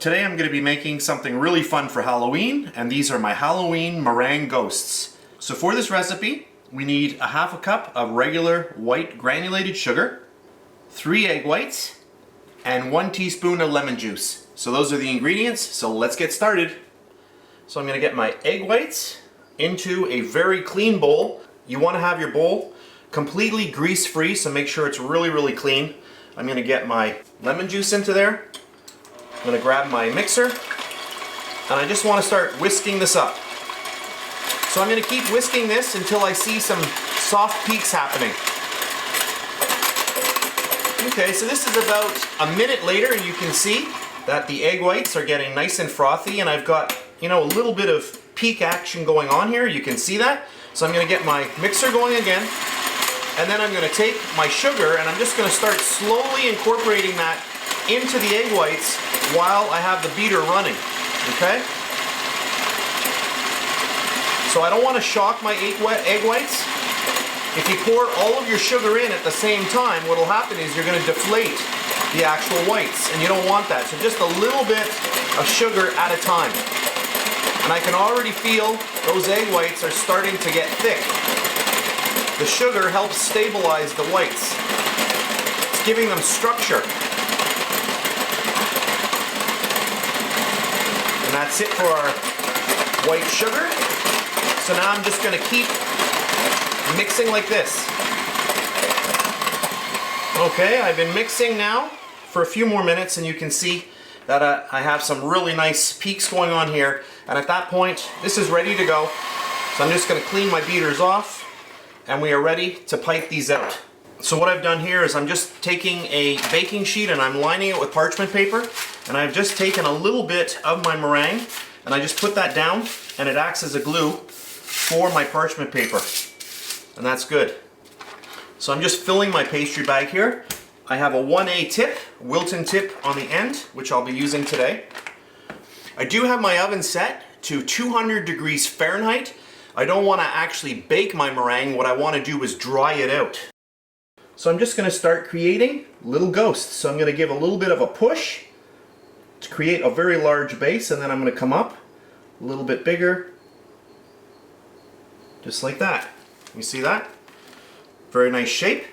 Today I'm going to be making something really fun for Halloween, and these are my Halloween meringue ghosts. So for this recipe, we need a half a cup of regular white granulated sugar, 3 egg whites, and 1 teaspoon of lemon juice. So those are the ingredients, so let's get started. So I'm going to get my egg whites into a very clean bowl. You want to have your bowl completely grease-free, so make sure it's really clean. I'm going to get my lemon juice into there. I'm going to grab my mixer, and I just want to start whisking this up. So I'm going to keep whisking this until I see some soft peaks happening. Okay, so this is about a minute later, and you can see that the egg whites are getting nice and frothy, and I've got, a little bit of peak action going on here. You can see that. So I'm going to get my mixer going again, and then I'm going to take my sugar, and I'm just going to start slowly incorporating that into the egg whites while I have the beater running, okay? So I don't want to shock my egg whites. If you pour all of your sugar in at the same time, what will happen is you're going to deflate the actual whites, and you don't want that. So just a little bit of sugar at a time. And I can already feel those egg whites are starting to get thick. The sugar helps stabilize the whites. It's giving them structure. And that's it for our white sugar. So now I'm just going to keep mixing like this. Okay, I've been mixing now for a few more minutes, and you can see that I have some really nice peaks going on here. And at that point, this is ready to go. So I'm just going to clean my beaters off, and we are ready to pipe these out. So what I've done here is I'm just taking a baking sheet and I'm lining it with parchment paper, and I've just taken a little bit of my meringue and I just put that down, and it acts as a glue for my parchment paper, and that's good. So I'm just filling my pastry bag here. I have a 1A tip, Wilton tip on the end, which I'll be using today. I do have my oven set to 200 degrees Fahrenheit. I don't want to actually bake my meringue. What I want to do is dry it out. So I'm just going to start creating little ghosts. So I'm going to give a little bit of a push to create a very large base, and then I'm going to come up a little bit bigger, just like that. You see that? Very nice shape.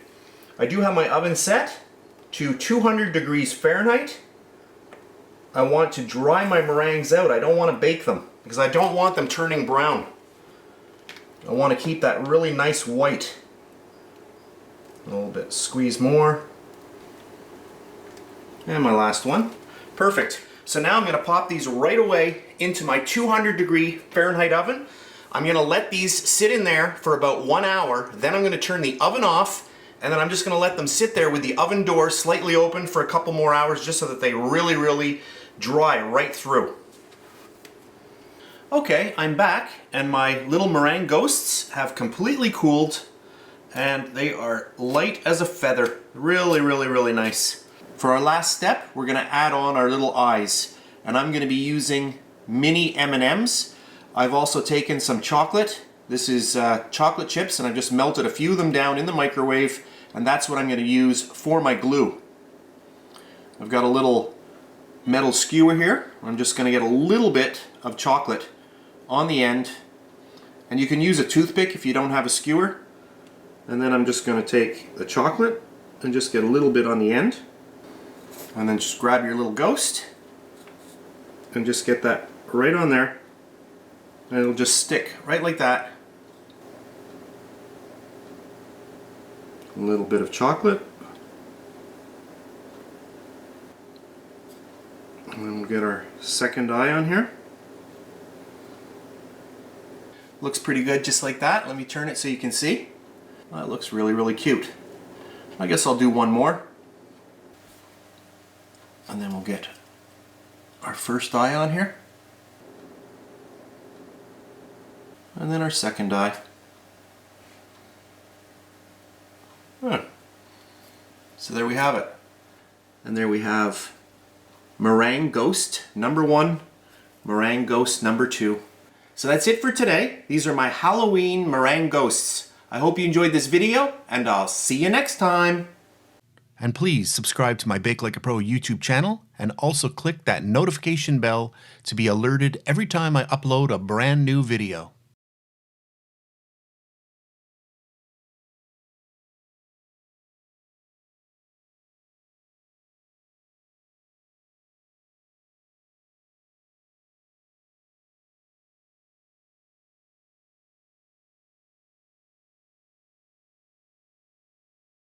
I do have my oven set to 200 degrees Fahrenheit. I want to dry my meringues out. I don't want to bake them because I don't want them turning brown. I want to keep that really nice white. A little bit, squeeze more. And my last one. Perfect. So now I'm going to pop these right away into my 200 degree Fahrenheit oven. I'm going to let these sit in there for about 1 hour. Then I'm going to turn the oven off, and then I'm just going to let them sit there with the oven door slightly open for a couple more hours, just so that they really dry right through. Okay, I'm back, and my little meringue ghosts have completely cooled, and they are light as a feather. Really nice. For our last step, we're going to add on our little eyes, and I'm going to be using mini M&Ms. I've also taken some chocolate. This is chocolate chips, and I've just melted a few of them down in the microwave, and that's what I'm going to use for my glue. I've got a little metal skewer here. I'm just going to get a little bit of chocolate on the end, and you can use a toothpick if you don't have a skewer. And then I'm just going to take the chocolate and just get a little bit on the end, and then just grab your little ghost and just get that right on there, and it'll just stick right like that. A little bit of chocolate, and then we'll get our second eye on here. Looks pretty good just like that. Let me turn it so you can see. Well, it looks really cute. I guess I'll do one more, and then we'll get our first eye on here, and then our second eye. So there we have it. And there we have meringue ghost number 1, meringue ghost number 2. So that's it for today. These are my Halloween meringue ghosts. I hope you enjoyed this video, and I'll see you next time. And please subscribe to my Bake Like a Pro YouTube channel and also click that notification bell to be alerted every time I upload a brand new video.